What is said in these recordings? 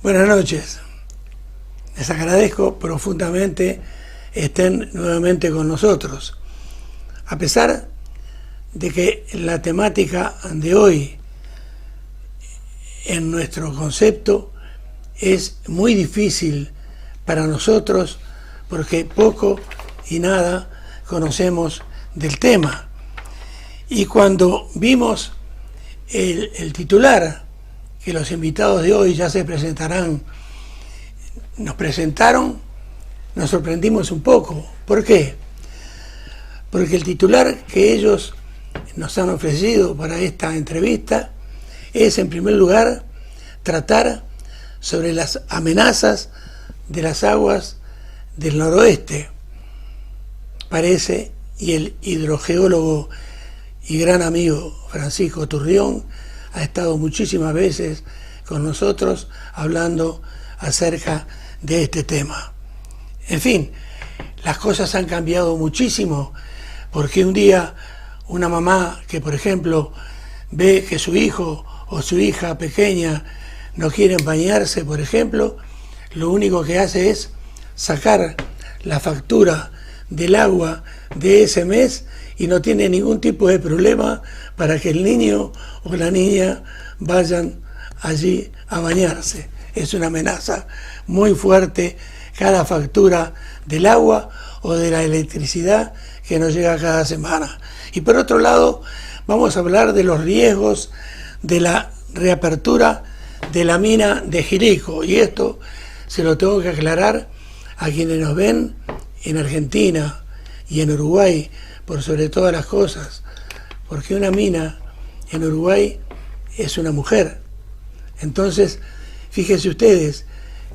Buenas noches. Les agradezco profundamente estén nuevamente con nosotros. A pesar de que la temática de hoy en nuestro concepto es muy difícil para nosotros porque poco y nada conocemos del tema. Y cuando vimos el titular, que los invitados de hoy ya se presentarán, nos presentaron, nos sorprendimos un poco. ¿Por qué? Porque el titular que ellos nos han ofrecido para esta entrevista es, en primer lugar, tratar sobre las amenazas de las aguas del noroeste. Parece, y el hidrogeólogo y gran amigo Francisco Turrión ha estado muchísimas veces con nosotros hablando acerca de este tema. En fin, las cosas han cambiado muchísimo, porque un día una mamá que, por ejemplo, ve que su hijo o su hija pequeña no quieren bañarse, por ejemplo, lo único que hace es sacar la factura del agua de ese mes y no tiene ningún tipo de problema para que el niño o la niña vayan allí a bañarse. Es una amenaza muy fuerte cada factura del agua o de la electricidad que nos llega cada semana. Y por otro lado, vamos a hablar de los riesgos de la reapertura de la mina de Jilico. Y esto se lo tengo que aclarar a quienes nos ven en Argentina y en Uruguay, por sobre todas las cosas, porque una mina en Uruguay es una mujer. Entonces, fíjense ustedes,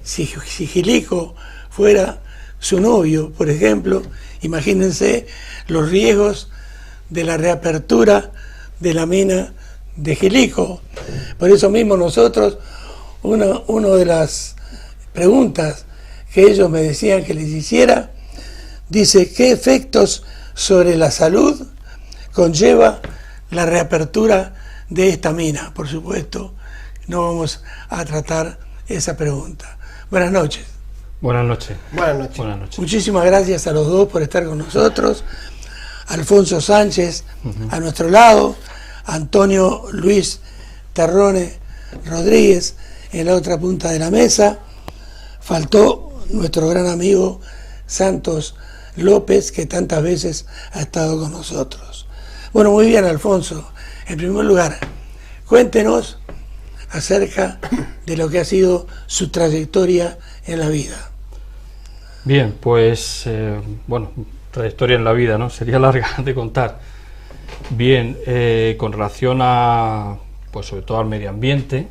si Jilico fuera su novio, por ejemplo, imagínense los riesgos de la reapertura de la mina de Jilico. Por eso mismo nosotros, una de las preguntas que ellos me decían que les hiciera, dice: ¿qué efectos sobre la salud conlleva la reapertura de esta mina? Por supuesto, no vamos a tratar esa pregunta. Buenas noches. Buenas noches. Buenas noches. Buenas noches. Muchísimas gracias a los dos por estar con nosotros. Alfonso Sánchez a nuestro lado, Antonio Luis Terrone Rodríguez en la otra punta de la mesa. Faltó nuestro gran amigo Santos López, que tantas veces ha estado con nosotros. Bueno, muy bien, Alfonso. En primer lugar, cuéntenos acerca de lo que ha sido su trayectoria en la vida. Bien, pues, trayectoria en la vida, ¿no? Sería larga de contar. Bien, con relación a, pues sobre todo al medio ambiente,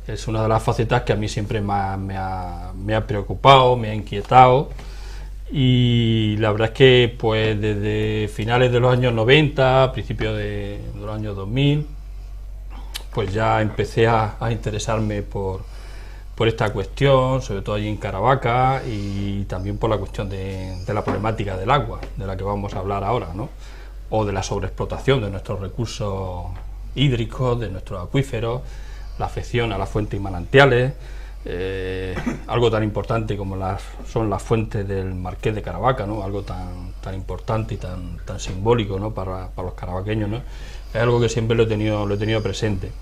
es una de las facetas que a mí siempre me ha preocupado, me ha inquietado. Y la verdad es que pues desde finales de los años 90, principios de los años 2000, pues ya empecé a interesarme por esta cuestión, sobre todo allí en Caravaca, y también por la cuestión de la problemática del agua, de la que vamos a hablar ahora, ¿no? O de la sobreexplotación de nuestros recursos hídricos, de nuestros acuíferos, la afección a las fuentes y manantiales, algo tan importante como son las fuentes del Marqués de Caravaca, ¿no? Algo tan importante y tan simbólico, ¿no? para los caravaqueños, ¿no? Es algo que siempre lo he tenido presente.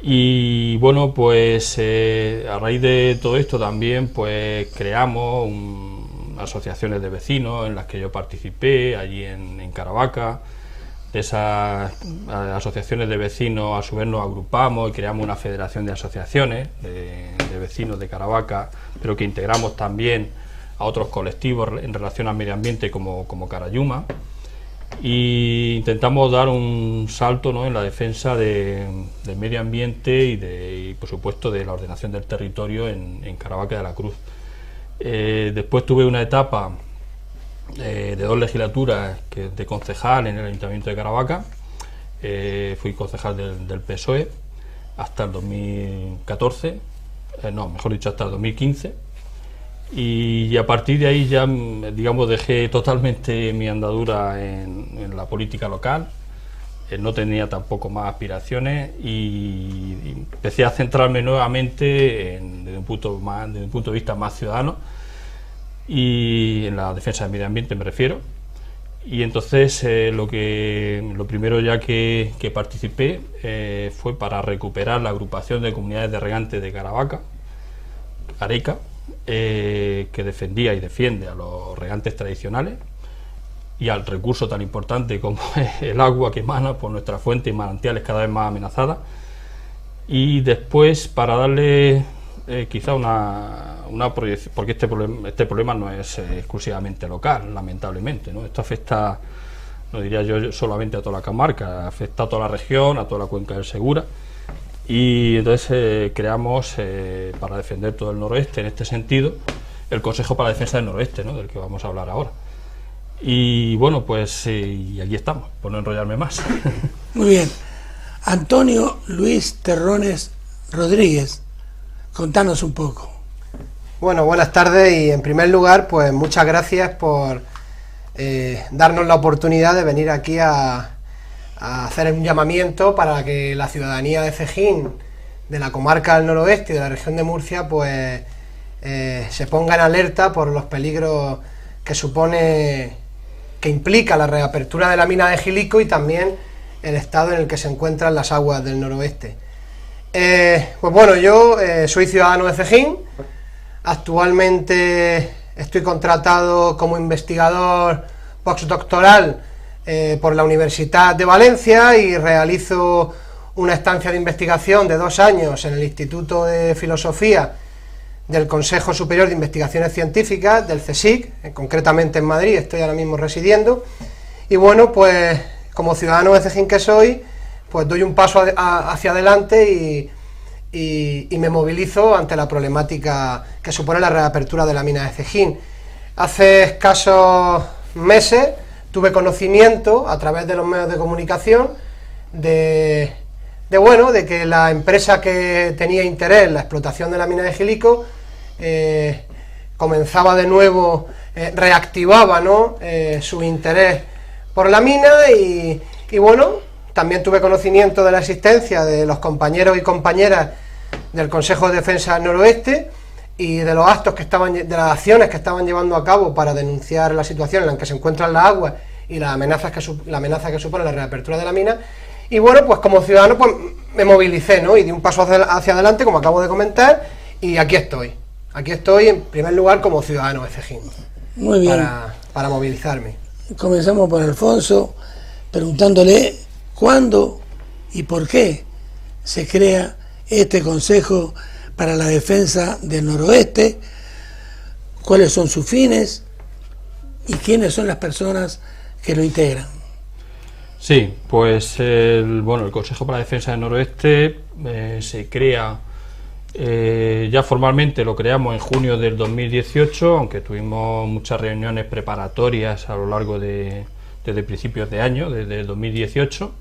Y bueno, pues a raíz de todo esto también pues creamos asociaciones de vecinos en las que yo participé allí en Caravaca. De esas asociaciones de vecinos a su vez nos agrupamos y creamos una federación de asociaciones de vecinos de Caravaca, pero que integramos también a otros colectivos en relación al medio ambiente como Carayuma, y intentamos dar un salto, ¿no? En la defensa del medio ambiente y por supuesto de la ordenación del territorio en Caravaca de la Cruz. Después tuve una etapa de 2 legislaturas de concejal en el Ayuntamiento de Caravaca. Fui concejal del PSOE hasta el 2014, hasta el 2015, y a partir de ahí ya, digamos, dejé totalmente mi andadura en la política local. No tenía tampoco más aspiraciones y empecé a centrarme nuevamente desde desde un punto de vista más ciudadano, y en la defensa del medio ambiente me refiero. Y entonces lo primero ya que participé fue para recuperar la agrupación de comunidades de regantes de Caravaca, Areca, que defendía y defiende a los regantes tradicionales y al recurso tan importante como es el agua que emana por nuestras fuentes y manantiales cada vez más amenazadas. Y después, para darle quizá una proyección, porque este problema no es exclusivamente local, lamentablemente, ¿no? Esto afecta, no diría yo solamente a toda la comarca, afecta a toda la región, a toda la cuenca del Segura, y entonces creamos, para defender todo el noroeste en este sentido, el Consejo para la Defensa del Noroeste, ¿no?, del que vamos a hablar ahora. Y bueno, pues y aquí estamos, por no enrollarme más. Muy bien. Antonio Luis Terrones Rodríguez, contanos un poco. Bueno, buenas tardes, y en primer lugar, pues muchas gracias por darnos la oportunidad de venir aquí a hacer un llamamiento para que la ciudadanía de Cejín, de la comarca del noroeste y de la región de Murcia, pues se ponga en alerta por los peligros que implica la reapertura de la mina de Jilico y también el estado en el que se encuentran las aguas del noroeste. Pues bueno, yo soy ciudadano de Cejín. Actualmente estoy contratado como investigador postdoctoral por la Universidad de Valencia y realizo una estancia de investigación de 2 años en el Instituto de Filosofía del Consejo Superior de Investigaciones Científicas, del CSIC, concretamente en Madrid, estoy ahora mismo residiendo. Y bueno, pues como ciudadano de Cejín que soy, pues doy un paso hacia adelante y me movilizo ante la problemática que supone la reapertura de la mina de Cejín. Hace escasos meses tuve conocimiento, a través de los medios de comunicación, de que la empresa que tenía interés en la explotación de la mina de Jilico comenzaba de nuevo, reactivaba, ¿no?, su interés por la mina, y bueno, también tuve conocimiento de la existencia de los compañeros y compañeras del Consejo de Defensa del Noroeste y de los actos de las acciones que estaban llevando a cabo para denunciar la situación en la que se encuentran las aguas y la amenaza que supone la reapertura de la mina. Y bueno, pues como ciudadano pues me movilicé, ¿no?, y di un paso hacia adelante, como acabo de comentar, y aquí estoy en primer lugar como ciudadano de Cejín. Muy bien. Para movilizarme. Comenzamos por Alfonso, preguntándole cuándo y por qué se crea este Consejo para la Defensa del Noroeste, cuáles son sus fines y quiénes son las personas que lo integran. Sí, pues el Consejo para la Defensa del Noroeste se crea, ya formalmente lo creamos en junio del 2018, aunque tuvimos muchas reuniones preparatorias a lo largo desde principios de año, desde el 2018.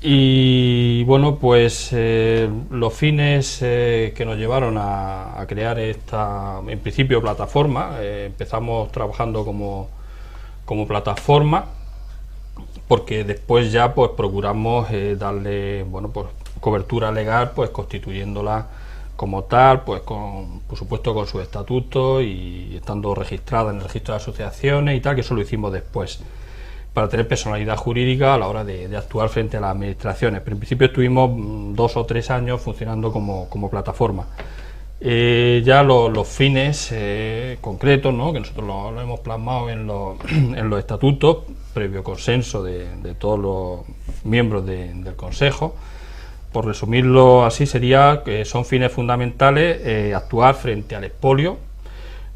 Y bueno, pues los fines que nos llevaron a crear esta, en principio, plataforma, empezamos trabajando como plataforma, porque después ya pues procuramos darle pues cobertura legal, pues constituyéndola como tal, pues por supuesto con su estatuto y estando registrada en el registro de asociaciones y tal, que eso lo hicimos después, para tener personalidad jurídica a la hora de actuar frente a las administraciones. Pero en principio estuvimos 2 o 3 años funcionando como plataforma. Ya los fines concretos, ¿no?, que nosotros lo hemos plasmado en los estatutos, previo consenso de todos los miembros del Consejo. Por resumirlo así, sería que son fines fundamentales actuar frente al expolio,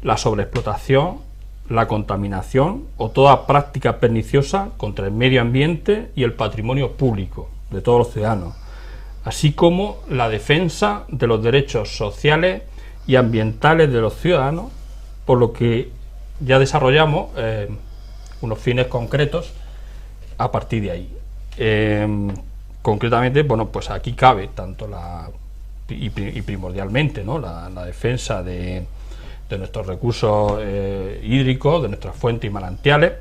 la sobreexplotación, la contaminación o toda práctica perniciosa contra el medio ambiente y el patrimonio público de todos los ciudadanos, así como la defensa de los derechos sociales y ambientales de los ciudadanos, por lo que ya desarrollamos unos fines concretos a partir de ahí. Concretamente, bueno, pues aquí cabe tanto y primordialmente, ¿no?, la defensa de nuestros recursos hídricos, de nuestras fuentes y manantiales,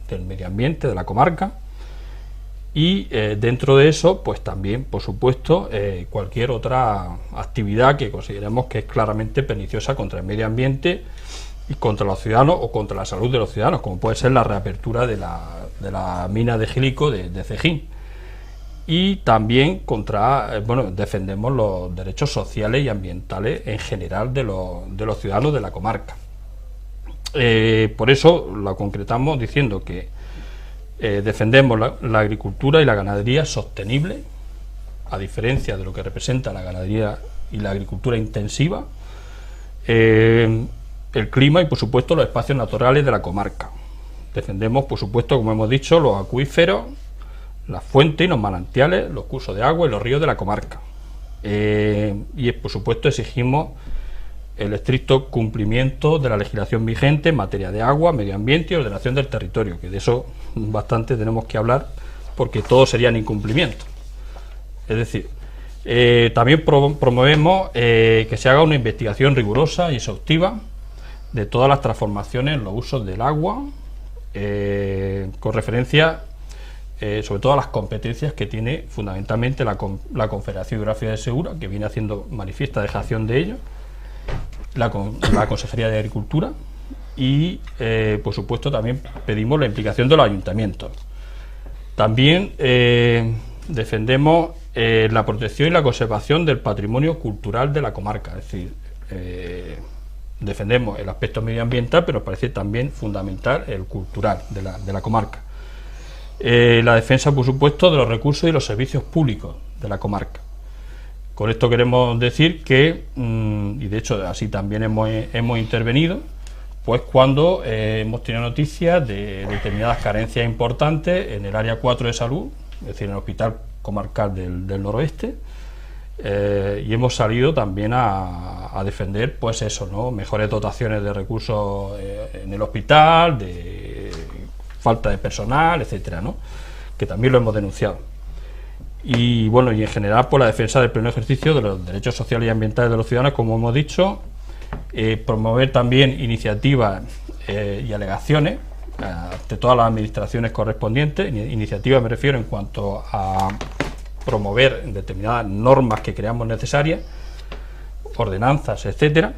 del medio ambiente, de la comarca, y dentro de eso, pues también, por supuesto, cualquier otra actividad que consideremos que es claramente perniciosa contra el medio ambiente y contra los ciudadanos o contra la salud de los ciudadanos, como puede ser la reapertura de la mina de Gilico de Cejín. Y también defendemos los derechos sociales y ambientales en general de los ciudadanos de la comarca. Por eso lo concretamos diciendo que defendemos la agricultura y la ganadería sostenible, a diferencia de lo que representa la ganadería y la agricultura intensiva, el clima y, por supuesto, los espacios naturales de la comarca. Defendemos, por supuesto, como hemos dicho, los acuíferos, las fuentes y los manantiales, los cursos de agua y los ríos de la comarca. Y, por supuesto, exigimos el estricto cumplimiento de la legislación vigente en materia de agua, medio ambiente y ordenación del territorio, que de eso bastante tenemos que hablar, porque todos serían incumplimientos. Es decir, también promovemos que se haga una investigación rigurosa y exhaustiva de todas las transformaciones en los usos del agua, con referencia sobre todo a las competencias que tiene fundamentalmente la Confederación Hidrográfica de Segura, que viene haciendo manifiesta dejación de ello, la Consejería de Agricultura y, por supuesto, también pedimos la implicación de los ayuntamientos. También defendemos la protección y la conservación del patrimonio cultural de la comarca, es decir, defendemos el aspecto medioambiental, pero nos parece también fundamental el cultural de la comarca. La defensa, por supuesto, de los recursos y los servicios públicos de la comarca. Con esto queremos decir que, y de hecho así también hemos intervenido, pues cuando hemos tenido noticias de determinadas carencias importantes en el área 4 de salud, es decir, en el Hospital Comarcal del Noroeste, y hemos salido también a defender, pues eso, ¿no? Mejores dotaciones de recursos en el hospital, de falta de personal, etcétera, ¿no? Que también lo hemos denunciado. Y bueno, y en general por la defensa del pleno ejercicio de los derechos sociales y ambientales de los ciudadanos, como hemos dicho, promover también iniciativas y alegaciones ante todas las administraciones correspondientes. Iniciativas me refiero en cuanto a promover determinadas normas que creamos necesarias, ordenanzas, etcétera,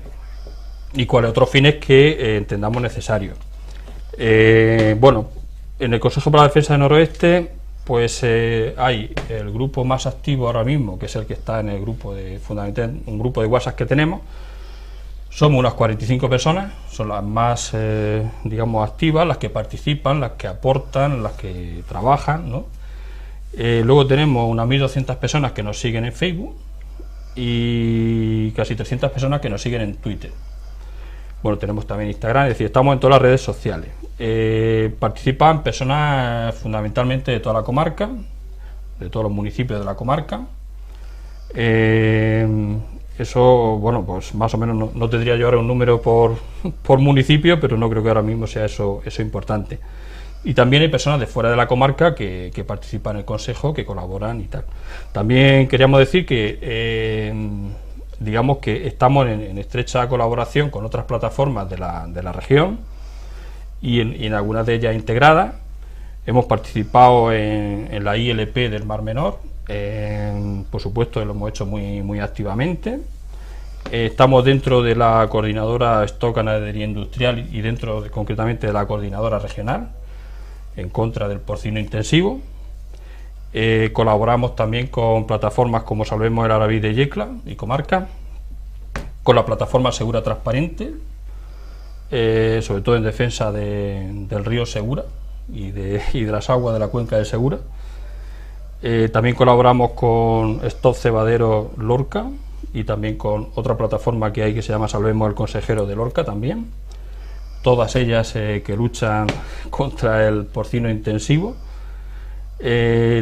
y cuáles otros fines que entendamos necesarios. Bueno, en el Consejo para la Defensa del Noroeste, pues hay el grupo más activo ahora mismo, que es el que está en el grupo fundamentalmente un grupo de WhatsApp que tenemos. Somos unas 45 personas, son las más, digamos, activas, las que participan, las que aportan, las que trabajan, ¿no? Luego tenemos unas 1.200 personas que nos siguen en Facebook y casi 300 personas que nos siguen en Twitter. Bueno, tenemos también Instagram, es decir, estamos en todas las redes sociales. Participan personas fundamentalmente de toda la comarca, de todos los municipios de la comarca. Eso, bueno, pues más o menos no tendría yo ahora un número por municipio, pero no creo que ahora mismo sea eso importante. Y también hay personas de fuera de la comarca que participan en el Consejo, que colaboran y tal. También queríamos decir que digamos que estamos en estrecha colaboración con otras plataformas de la región y en algunas de ellas integradas. Hemos participado en la ILP del Mar Menor, por supuesto lo hemos hecho muy activamente. Estamos dentro de la coordinadora Stock Ganadería Industrial y dentro concretamente de la coordinadora regional en contra del porcino intensivo. Colaboramos también con plataformas como Salvemos el Arabí de Yecla y comarca, con la plataforma Segura Transparente, sobre todo en defensa del río Segura y de las aguas de la cuenca de Segura. También colaboramos con Stop Cebadero Lorca y también con otra plataforma que hay que se llama Salvemos el Consejero de Lorca también. Todas ellas que luchan contra el porcino intensivo.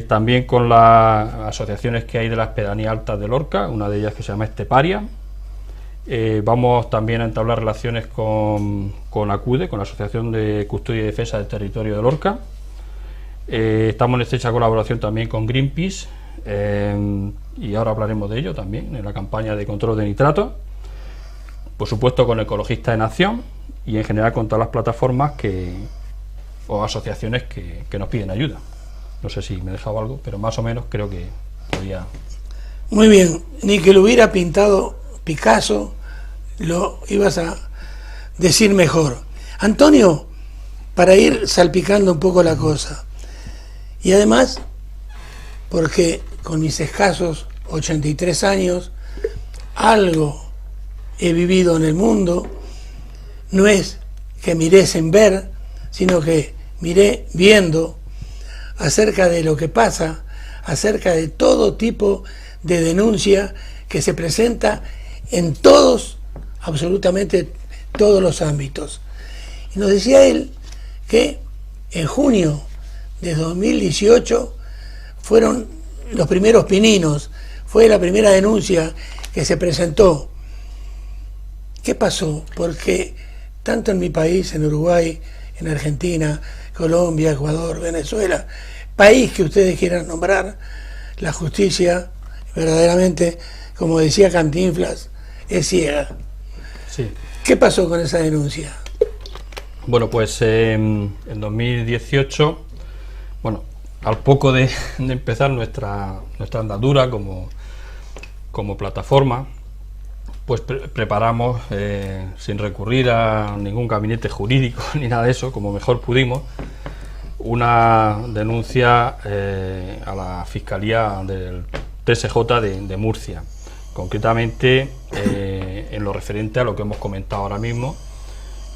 También con las asociaciones que hay de las pedanías altas de Lorca, una de ellas que se llama Esteparia. Vamos también a entablar relaciones con ACUDE, con la Asociación de Custodia y Defensa del Territorio de Lorca. Estamos en estrecha colaboración también con Greenpeace, y ahora hablaremos de ello también en la campaña de control de nitratos. Por supuesto con Ecologistas en Acción y en general con todas las plataformas o asociaciones que nos piden ayuda. No sé si me he dejado algo, pero más o menos creo que podía... Muy bien, ni que lo hubiera pintado Picasso, lo ibas a decir mejor. Antonio, para ir salpicando un poco la cosa, y además, porque con mis escasos 83 años, algo he vivido en el mundo, no es que miré sin ver, sino que miré viendo acerca de lo que pasa, acerca de todo tipo de denuncia que se presenta en todos, absolutamente todos los ámbitos. Y nos decía él que en junio de 2018 fueron los primeros pininos, fue la primera denuncia que se presentó. ¿Qué pasó? Porque tanto en mi país, en Uruguay, en Argentina, Colombia, Ecuador, Venezuela, país que ustedes quieran nombrar, la justicia verdaderamente, como decía Cantinflas, es ciega. Sí. ¿Qué pasó con esa denuncia? Bueno, pues en 2018, bueno, al poco de empezar nuestra andadura como plataforma, pues preparamos, sin recurrir a ningún gabinete jurídico ni nada de eso, como mejor pudimos, una denuncia a la Fiscalía del TSJ de Murcia, concretamente en lo referente a lo que hemos comentado ahora mismo,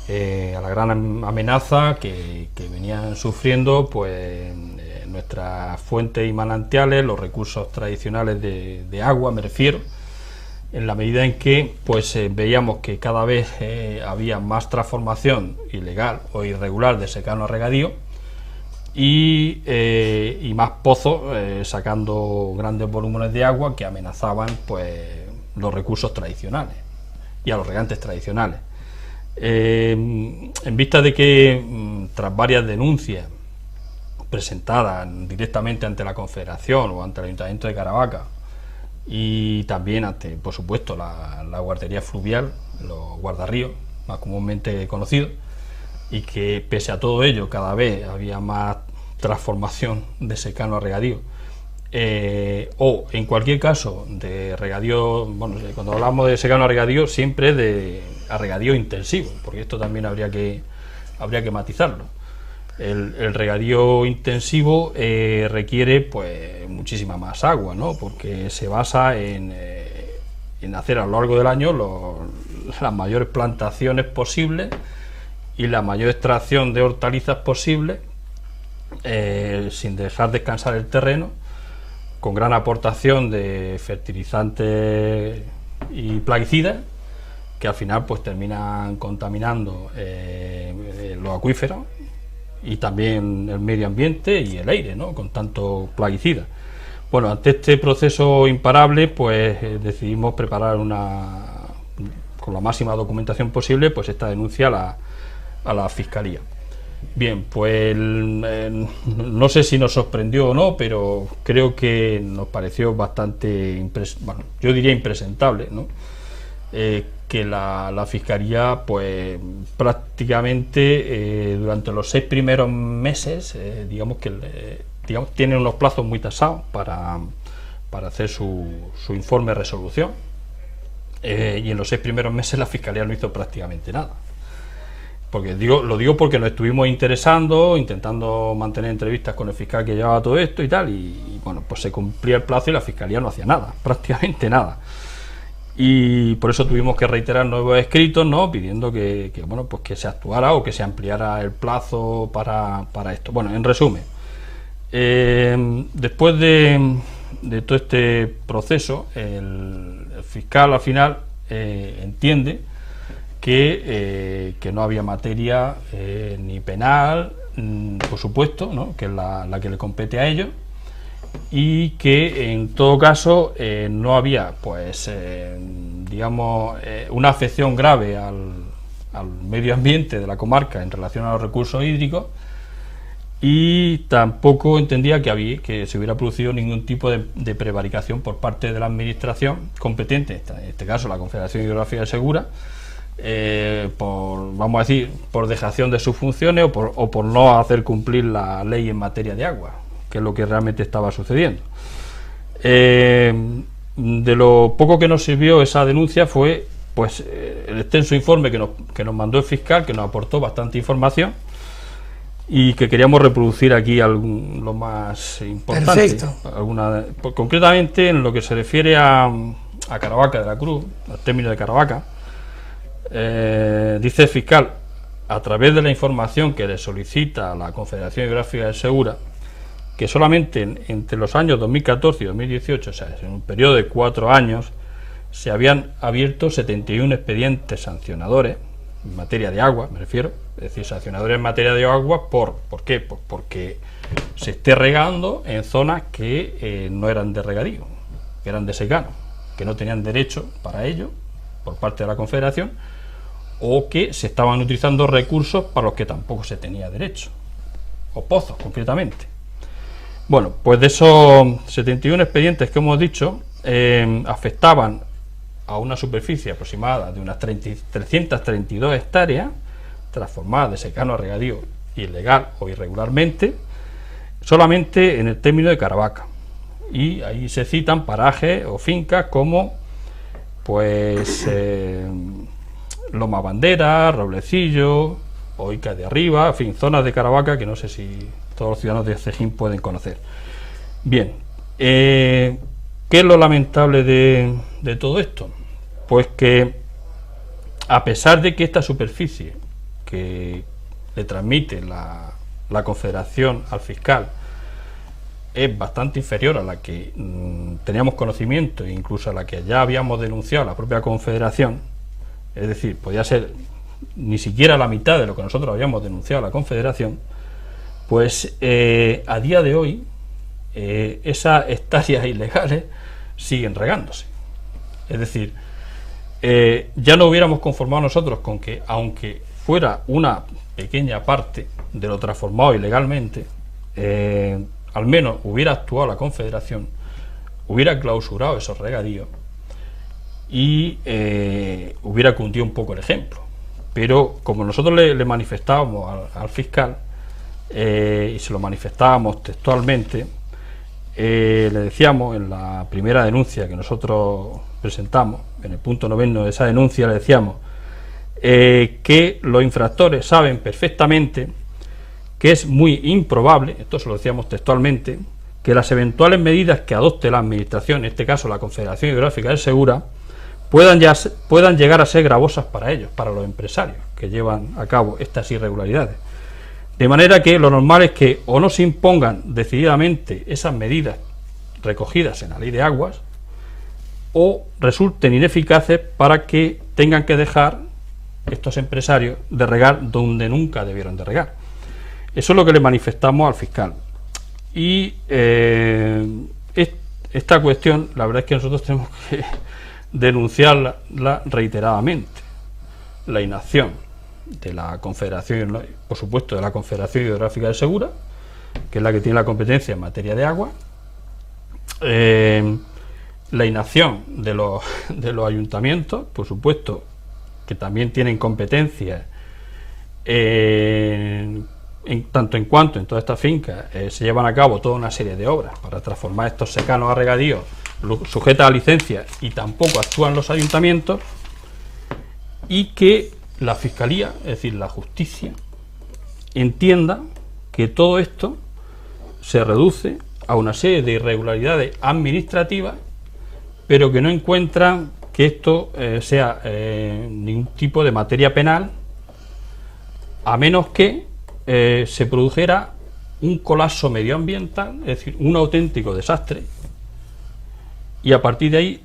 a la gran amenaza que venían sufriendo pues nuestras fuentes y manantiales, los recursos tradicionales de agua, me refiero, en la medida en que pues veíamos que cada vez había más transformación ilegal o irregular de secano a regadío y más pozos sacando grandes volúmenes de agua que amenazaban pues los recursos tradicionales y a los regantes tradicionales. En vista de que tras varias denuncias presentadas directamente ante la Confederación o ante el Ayuntamiento de Caravaca y también ante, por supuesto, la guardería fluvial, los guardarríos, más comúnmente conocidos, y que pese a todo ello cada vez había más transformación de secano a regadío, o en cualquier caso de regadío, bueno, cuando hablamos de secano a regadío siempre a regadío intensivo, porque esto también habría que matizarlo. El regadío intensivo requiere pues muchísima más agua, ¿no? Porque se basa en hacer a lo largo del año las mayores plantaciones posibles y la mayor extracción de hortalizas posible, sin dejar descansar el terreno, con gran aportación de fertilizantes y plaguicidas que al final pues terminan contaminando los acuíferos y también el medio ambiente y el aire, ¿no? Con tanto plaguicida. Bueno, ante este proceso imparable, pues decidimos preparar con la máxima documentación posible, pues esta denuncia a la Fiscalía. Bien, pues no sé si nos sorprendió o no, pero creo que nos pareció bastante, yo diría impresentable, ¿no? Que la Fiscalía pues prácticamente durante los 6 primeros meses digamos tiene unos plazos muy tasados para hacer su informe de resolución, y en los 6 primeros meses la Fiscalía no hizo prácticamente nada, porque lo digo porque nos estuvimos interesando, intentando mantener entrevistas con el fiscal que llevaba todo esto y tal, y bueno, pues se cumplía el plazo y la Fiscalía no hacía nada, prácticamente nada. Y por eso tuvimos que reiterar nuevos escritos, ¿no? Pidiendo que bueno, pues que se actuara o que se ampliara el plazo para esto. Bueno, en resumen, después de todo este proceso, el fiscal al final entiende que no había materia ni penal, por supuesto, ¿no? Que es la que le compete a ellos, y que en todo caso no había pues una afección grave al medio ambiente de la comarca en relación a los recursos hídricos, y tampoco entendía que se hubiera producido ningún tipo de prevaricación por parte de la administración competente, en este caso la Confederación Hidrográfica Segura, vamos a decir, por dejación de sus funciones o por no hacer cumplir la ley en materia de agua, qué es lo que realmente estaba sucediendo. De lo poco que nos sirvió esa denuncia fue pues el extenso informe que nos mandó el fiscal, que nos aportó bastante información y que queríamos reproducir aquí lo más importante. Perfecto. Concretamente en lo que se refiere a Caravaca de la Cruz, al término de Caravaca, dice el fiscal, a través de la información que le solicita a la Confederación Hidrográfica del Segura, que solamente entre los años 2014 y 2018, o sea, en un periodo de 4 años, se habían abierto 71 expedientes sancionadores, en materia de agua, me refiero, es decir, sancionadores en materia de agua, ¿por qué? Pues porque se esté regando en zonas que no eran de regadío, que eran de secano, que no tenían derecho para ello, por parte de la Confederación, o que se estaban utilizando recursos para los que tampoco se tenía derecho, o pozos concretamente. Bueno, pues de esos 71 expedientes que hemos dicho, afectaban a una superficie aproximada de unas 332 hectáreas, transformadas de secano a regadío ilegal o irregularmente, solamente en el término de Caravaca. Y ahí se citan parajes o fincas como pues Loma Bandera, Roblecillo, Oica de Arriba, en fin, zonas de Caravaca que no sé si todos los ciudadanos de Cejín pueden conocer. Bien, ¿qué es lo lamentable de todo esto? Pues que a pesar de que esta superficie que le transmite la Confederación al fiscal es bastante inferior a la que teníamos conocimiento e incluso a la que ya habíamos denunciado la propia Confederación, es decir, podía ser ni siquiera la mitad de lo que nosotros habíamos denunciado a la Confederación, pues a día de hoy esas hectáreas ilegales siguen regándose. Es decir, ya no hubiéramos conformado nosotros con que, aunque fuera una pequeña parte de lo transformado ilegalmente, al menos hubiera actuado la Confederación, hubiera clausurado esos regadíos y hubiera cundido un poco el ejemplo. Pero como nosotros le manifestábamos al fiscal, y se lo manifestábamos textualmente, le decíamos en la primera denuncia que nosotros presentamos, en el punto 9 de esa denuncia, le decíamos que los infractores saben perfectamente que es muy improbable, esto se lo decíamos textualmente, que las eventuales medidas que adopte la Administración, en este caso la Confederación Hidrográfica del Segura, puedan llegar a ser gravosas para ellos, para los empresarios que llevan a cabo estas irregularidades. De manera que lo normal es que o no se impongan decididamente esas medidas recogidas en la Ley de Aguas, o resulten ineficaces para que tengan que dejar estos empresarios de regar donde nunca debieron de regar. Eso es lo que le manifestamos al fiscal. Y esta cuestión, la verdad es que nosotros tenemos que denunciarla reiteradamente. La inacción de la Confederación, por supuesto de la Confederación Hidrográfica del Segura, que es la que tiene la competencia en materia de agua, la inacción de los ayuntamientos, por supuesto, que también tienen competencia tanto en cuanto en todas estas fincas se llevan a cabo toda una serie de obras para transformar estos secanos a regadíos sujetas a licencia, y tampoco actúan los ayuntamientos, y que la Fiscalía, es decir, la justicia, entienda que todo esto se reduce a una serie de irregularidades administrativas, pero que no encuentran que esto sea ningún tipo de materia penal, a menos que se produjera un colapso medioambiental, es decir, un auténtico desastre, y a partir de ahí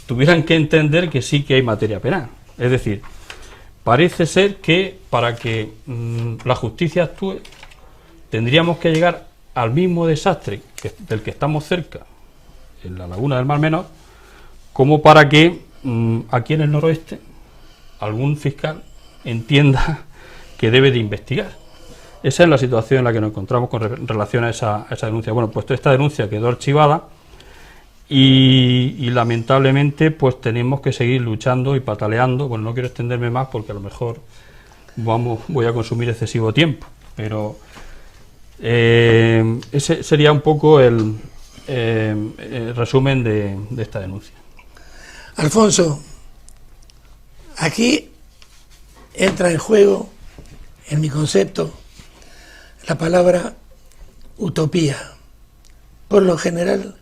tuvieran que entender que sí que hay materia penal. Es decir, parece ser que para que la justicia actúe tendríamos que llegar al mismo desastre del que estamos cerca, en la laguna del Mar Menor, como para que aquí en el noroeste algún fiscal entienda que debe de investigar. Esa es la situación en la que nos encontramos con relación a esa denuncia. Bueno, pues esta denuncia quedó archivada y lamentablemente pues tenemos que seguir luchando y pataleando. Bueno, no quiero extenderme más porque a lo mejor voy a consumir excesivo tiempo, pero Ese sería un poco el resumen de esta denuncia. Alfonso, aquí entra en juego, en mi concepto, la palabra utopía. Por lo general,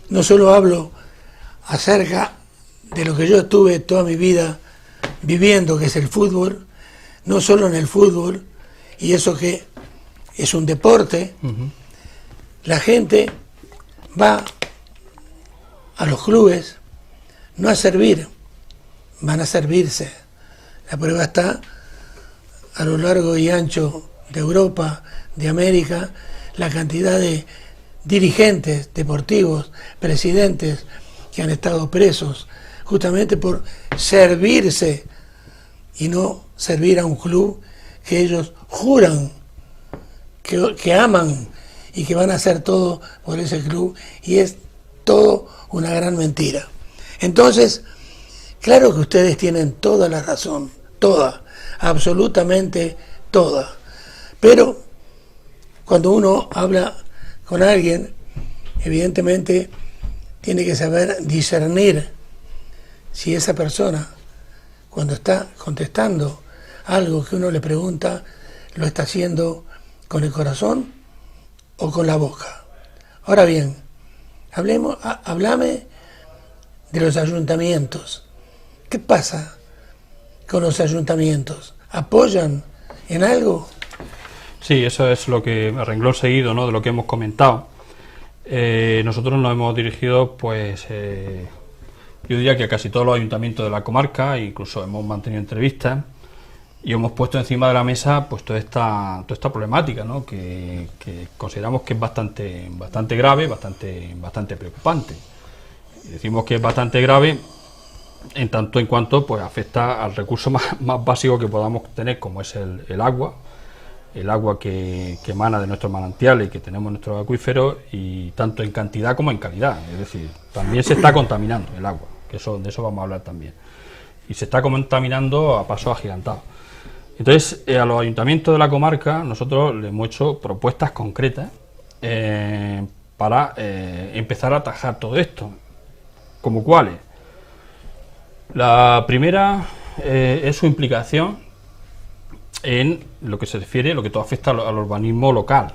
no solo hablo acerca de lo que yo estuve toda mi vida viviendo, que es el fútbol, no solo en el fútbol, y eso que es un deporte, la gente va a los clubes no a servir, van a servirse. La prueba está a lo largo y ancho de Europa, de América, la cantidad de dirigentes deportivos, presidentes que han estado presos justamente por servirse y no servir a un club que ellos juran que aman y que van a hacer todo por ese club, y es todo una gran mentira. Entonces, claro que ustedes tienen toda la razón, toda, absolutamente toda, pero cuando uno habla con alguien, evidentemente tiene que saber discernir si esa persona, cuando está contestando algo que uno le pregunta, lo está haciendo con el corazón o con la boca. Ahora bien, háblame de los ayuntamientos. ¿Qué pasa con los ayuntamientos? ¿Apoyan en algo? Sí, eso es lo que a renglón seguido, ¿no?, de lo que hemos comentado. Nosotros nos hemos dirigido, pues, yo diría que a casi todos los ayuntamientos de la comarca, incluso hemos mantenido entrevistas y hemos puesto encima de la mesa, pues, toda esta problemática, ¿no?, que consideramos que es bastante grave, bastante preocupante. Decimos que es bastante grave en tanto en cuanto, pues, afecta al recurso más básico que podamos tener, como es el agua. El agua que emana de nuestros manantiales y que tenemos en nuestros acuíferos, y tanto en cantidad como en calidad. Es decir, también se está contaminando el agua, que de eso vamos a hablar también. Y se está contaminando a pasos agigantados. Entonces, a los ayuntamientos de la comarca nosotros le hemos hecho propuestas concretas para empezar a atajar todo esto. ¿Como cuáles? La primera es su implicación en lo que se refiere, lo que todo afecta al urbanismo local.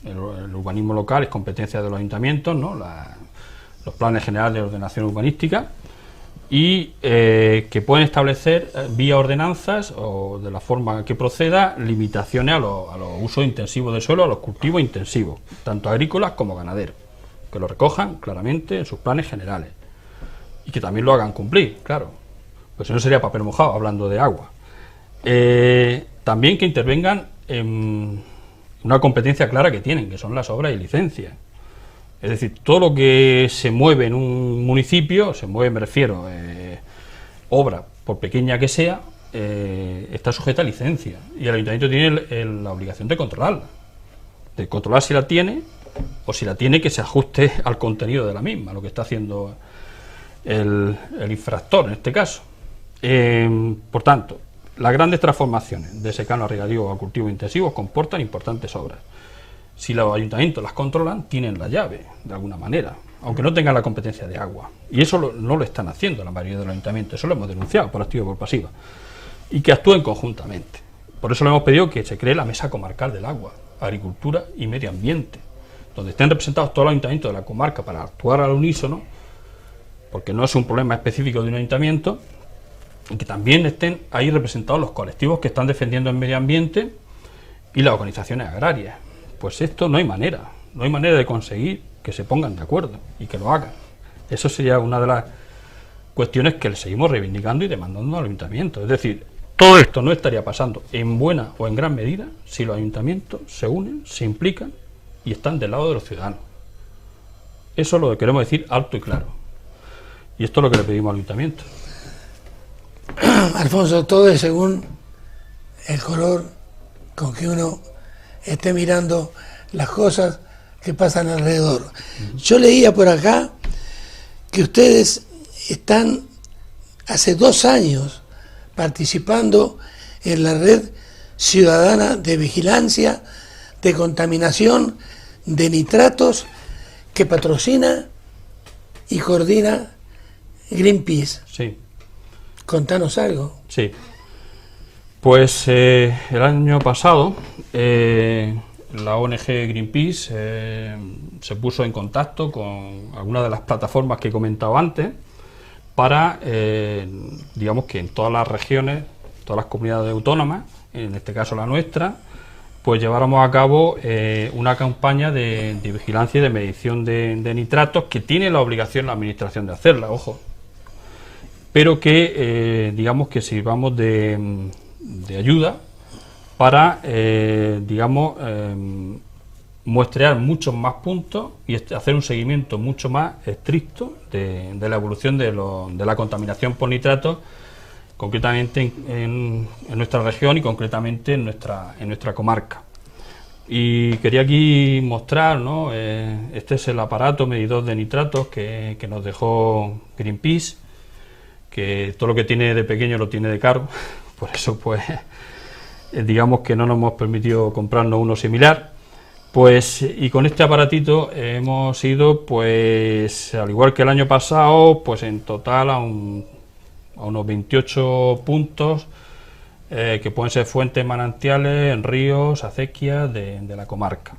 El urbanismo local es competencia de los ayuntamientos, ¿no?, los planes generales de ordenación urbanística, y que pueden establecer vía ordenanzas o de la forma que proceda limitaciones a los usos intensivos del suelo, a los cultivos intensivos, tanto agrícolas como ganaderos, que lo recojan claramente en sus planes generales y que también lo hagan cumplir, claro, pues si no sería papel mojado hablando de agua. También que intervengan en una competencia clara que tienen, que son las obras y licencias. Es decir, todo lo que se mueve en un municipio, me refiero, obra, por pequeña que sea, está sujeta a licencia. Y el ayuntamiento tiene la obligación de controlarla. De controlar si la tiene, o si la tiene, que se ajuste al contenido de la misma, lo que está haciendo el infractor en este caso. Por tanto, las grandes transformaciones de secano a regadío o a cultivos intensivos comportan importantes obras. Si los ayuntamientos las controlan, tienen la llave, de alguna manera, aunque no tengan la competencia de agua. Y eso no lo están haciendo la mayoría de los ayuntamientos, eso lo hemos denunciado por activa y por pasiva. Y que actúen conjuntamente. Por eso le hemos pedido que se cree la Mesa Comarcal del Agua, Agricultura y Medio Ambiente, donde estén representados todos los ayuntamientos de la comarca para actuar al unísono, porque no es un problema específico de un ayuntamiento, y que también estén ahí representados los colectivos que están defendiendo el medio ambiente y las organizaciones agrarias. Pues esto no hay manera de conseguir que se pongan de acuerdo y que lo hagan. Eso sería una de las cuestiones que le seguimos reivindicando y demandando al ayuntamiento. Es decir, todo esto no estaría pasando en buena o en gran medida si los ayuntamientos se unen, se implican y están del lado de los ciudadanos. Eso lo queremos decir alto y claro. Y esto es lo que le pedimos al ayuntamiento. Alfonso, todo es según el color con que uno esté mirando las cosas que pasan alrededor. Yo leía por acá que ustedes están hace 2 años participando en la red ciudadana de vigilancia de contaminación de nitratos que patrocina y coordina Greenpeace. Sí. Contanos algo. Sí. Pues el año pasado la ONG Greenpeace se puso en contacto con algunas de las plataformas que he comentado antes para, digamos que en todas las regiones, todas las comunidades autónomas, en este caso la nuestra, pues lleváramos a cabo una campaña de vigilancia y de medición de nitratos que tiene la obligación la administración de hacerla, ojo, pero que digamos que sirvamos de ayuda para, digamos, muestrear muchos más puntos y hacer un seguimiento mucho más estricto de la evolución de la contaminación por nitratos, concretamente en nuestra región y concretamente en nuestra comarca. Y quería aquí mostrar, ¿no? Este es el aparato medidor de nitratos que nos dejó Greenpeace, que todo lo que tiene de pequeño lo tiene de caro, por eso pues digamos que no nos hemos permitido comprarnos uno similar. Pues, y con este aparatito hemos ido, pues, al igual que el año pasado, pues en total a unos 28 puntos, que pueden ser fuentes manantiales, en ríos, acequias de la comarca.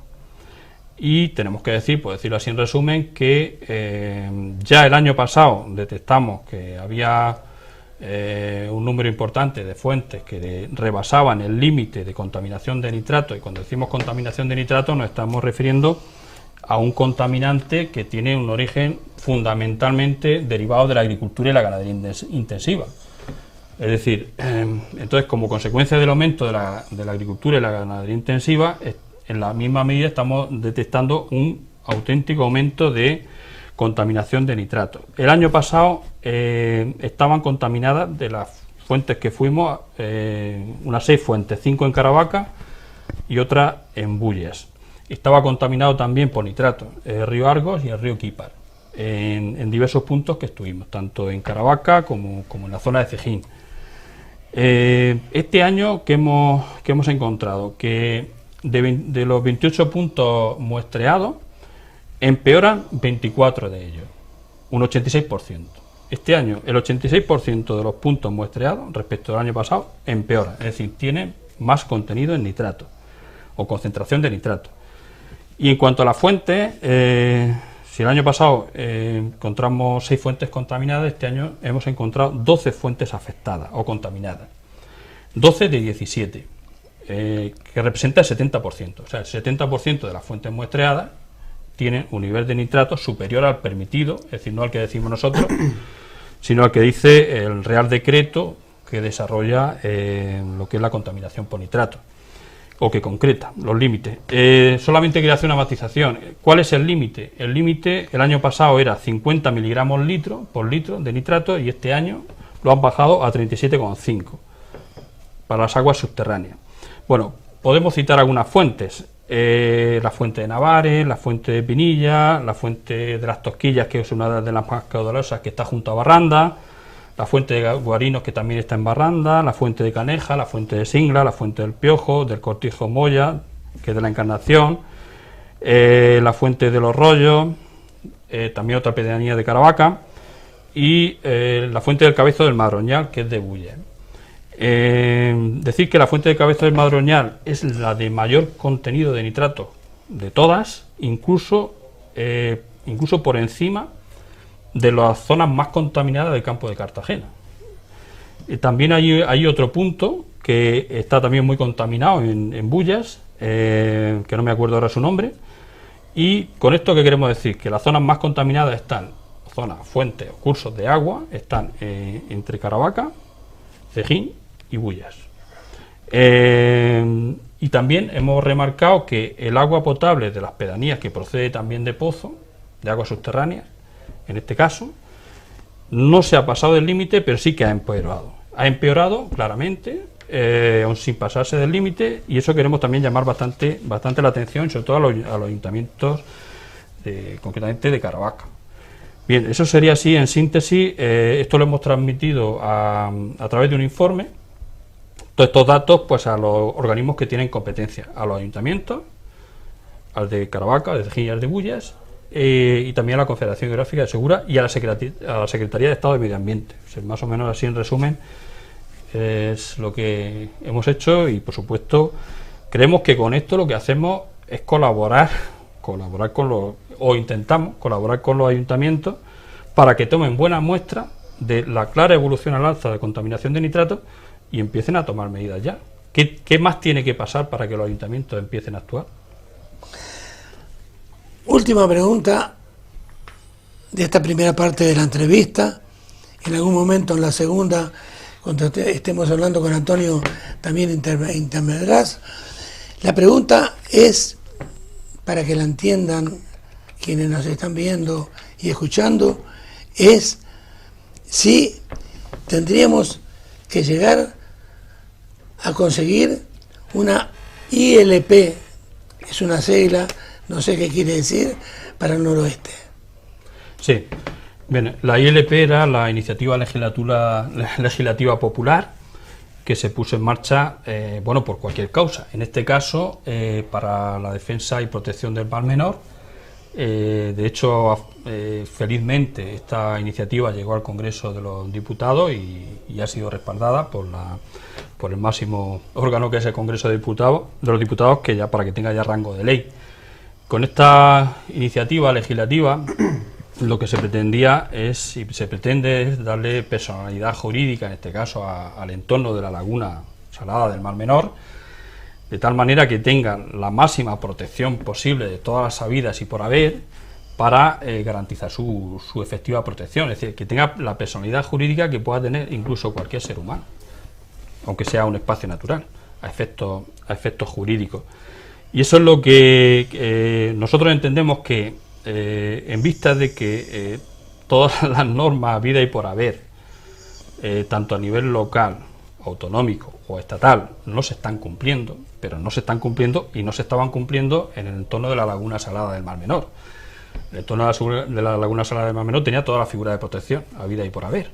Y tenemos que decir, por decirlo así en resumen, que ya el año pasado detectamos que había un número importante de fuentes que rebasaban el límite de contaminación de nitrato, y cuando decimos contaminación de nitrato nos estamos refiriendo a un contaminante que tiene un origen fundamentalmente derivado de la agricultura y la ganadería intensiva. Es decir, entonces, como consecuencia del aumento de la agricultura y la ganadería intensiva, en la misma medida estamos detectando un auténtico aumento de contaminación de nitratos. El año pasado estaban contaminadas, de las fuentes que fuimos, unas 6 fuentes, 5 en Caravaca y otra en Bullas. Estaba contaminado también por nitratos el río Argos y el río Quípar, en diversos puntos que estuvimos, tanto en Caravaca como en la zona de Cejín. Este año, ¿qué hemos encontrado? Que de los 28 puntos muestreados, empeoran 24 de ellos, un 86%. Este año el 86% de los puntos muestreados respecto al año pasado empeora, es decir, tienen más contenido en nitrato o concentración de nitrato. Y en cuanto a las fuentes, si el año pasado encontramos 6 fuentes contaminadas, este año hemos encontrado 12 fuentes afectadas o contaminadas, 12 de 17, que representa el 70%, o sea, el 70% de las fuentes muestreadas tienen un nivel de nitrato superior al permitido, es decir, no al que decimos nosotros, sino al que dice el Real Decreto que desarrolla lo que es la contaminación por nitrato, o que concreta los límites. Solamente quería hacer una matización. ¿Cuál es el límite? El límite el año pasado era 50 miligramos por litro de nitrato, y este año lo han bajado a 37,5 para las aguas subterráneas. Bueno, podemos citar algunas fuentes. La fuente de Navares, la fuente de Pinilla, la fuente de las Tosquillas, que es una de las más caudalosas, que está junto a Barranda, la fuente de Guarinos, que también está en Barranda, la fuente de Caneja, la fuente de Singla, la fuente del Piojo, del Cortijo Moya, que es de la Encarnación, la fuente de Los Rollos, también otra pedanía de Caravaca, y la fuente del Cabezo del Madroñal, que es de Bullas. Decir que la fuente de Cabezo del Madroñal es la de mayor contenido de nitrato de todas, incluso por encima de las zonas más contaminadas del campo de Cartagena. También hay otro punto que está también muy contaminado en Bullas, que no me acuerdo ahora su nombre. Y con esto, ¿qué queremos decir? Que las zonas más contaminadas están, zonas, fuentes o cursos de agua, están entre Caravaca, Cejín y Bullas. Y también hemos remarcado que el agua potable de las pedanías, que procede también de pozo, de aguas subterráneas, en este caso, no se ha pasado del límite, pero sí que ha empeorado. Ha empeorado claramente, aún sin pasarse del límite, y eso queremos también llamar bastante la atención, sobre todo a los ayuntamientos, concretamente de Caravaca. Bien, eso sería así en síntesis. Esto lo hemos transmitido a través de un informe todos estos datos pues a los organismos que tienen competencia, a los ayuntamientos, al de Caravaca, al de Cejilla y al de Bullas, y también a la Confederación Geográfica de Segura y a la Secretaría de Estado de Medio Ambiente. O sea, más o menos así en resumen es lo que hemos hecho, y por supuesto creemos que con esto lo que hacemos es colaborar con los, o intentamos colaborar con los ayuntamientos para que tomen buenas muestras de la clara evolución al alza de contaminación de nitratos y empiecen a tomar medidas ya. ¿Qué más tiene que pasar para que los ayuntamientos empiecen a actuar? Última pregunta de esta primera parte de la entrevista. En algún momento en la segunda, cuando estemos hablando con Antonio, también intervendrás. La pregunta es, para que la entiendan quienes nos están viendo y escuchando, es si tendríamos que llegar a conseguir una ILP, es una sigla, no sé qué quiere decir, para el noroeste. Sí, bien, la ILP era la Iniciativa Legislativa Popular, que se puso en marcha por cualquier causa. En este caso, para la defensa y protección del mar menor. De hecho, felizmente esta iniciativa llegó al Congreso de los Diputados y ha sido respaldada por el máximo órgano, que es el Congreso de los Diputados, que ya para que tenga ya rango de ley. Con esta iniciativa legislativa lo que se pretendía y se pretende es darle personalidad jurídica, en este caso al entorno de la laguna salada del Mar Menor, de tal manera que tengan la máxima protección posible de todas las habidas y por haber, para garantizar su efectiva protección, es decir, que tenga la personalidad jurídica que pueda tener incluso cualquier ser humano, aunque sea un espacio natural, a efectos jurídicos. Y eso es lo que nosotros entendemos que, en vista de que todas las normas habidas y por haber, tanto a nivel local, autonómico o estatal, no se están cumpliendo, pero no se están cumpliendo y no se estaban cumpliendo en el entorno de la laguna salada del Mar Menor. El entorno de la laguna salada del Mar Menor tenía toda la figura de protección habida y por haber,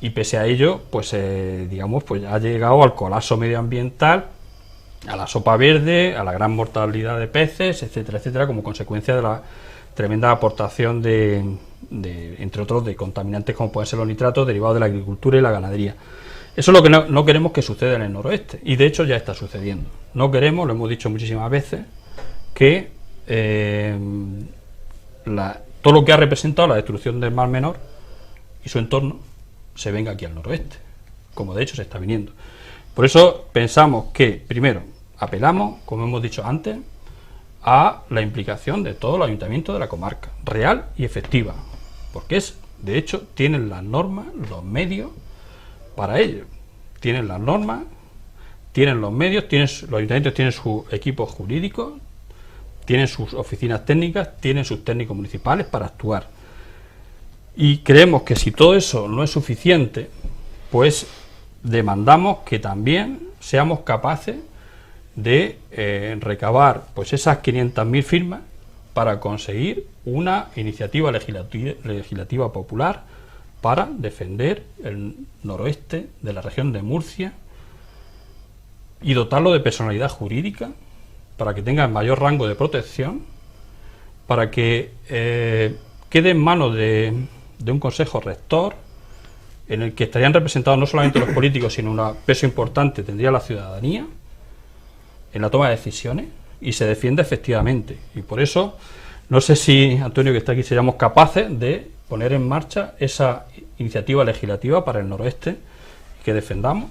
y pese a ello pues ha llegado al colapso medioambiental, a la sopa verde, a la gran mortalidad de peces, etcétera, etcétera, como consecuencia de la tremenda aportación entre otros, de contaminantes como pueden ser los nitratos derivados de la agricultura y la ganadería. Eso es lo que no queremos que suceda en el noroeste, y de hecho ya está sucediendo. No queremos, lo hemos dicho muchísimas veces, que todo lo que ha representado la destrucción del Mar Menor y su entorno se venga aquí al noroeste, como de hecho se está viniendo. Por eso pensamos que, primero, apelamos, como hemos dicho antes, a la implicación de todos los ayuntamientos de la comarca, real y efectiva, porque de hecho tienen las normas, los medios para ello. Tienen las normas, tienen los medios, los ayuntamientos tienen sus equipos jurídicos, tienen sus oficinas técnicas, tienen sus técnicos municipales para actuar. Y creemos que si todo eso no es suficiente, pues demandamos que también seamos capaces de recabar pues esas 500.000 firmas para conseguir una iniciativa legislativa popular para defender el noroeste de la región de Murcia y dotarlo de personalidad jurídica para que tenga mayor rango de protección, para que quede en manos de un consejo rector en el que estarían representados no solamente los políticos, sino un peso importante tendría la ciudadanía en la toma de decisiones, y se defienda efectivamente. Y por eso, no sé si, Antonio, que está aquí, seríamos capaces de poner en marcha esa iniciativa legislativa para el noroeste, que defendamos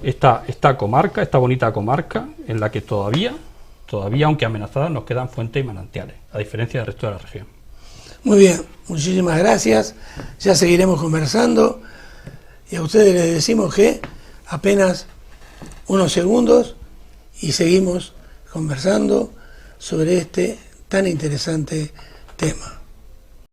esta comarca, esta bonita comarca, en la que todavía, aunque amenazadas, nos quedan fuentes y manantiales, a diferencia del resto de la región. Muy bien, muchísimas gracias. Ya seguiremos conversando, y a ustedes les decimos que apenas unos segundos y seguimos conversando sobre este tan interesante tema.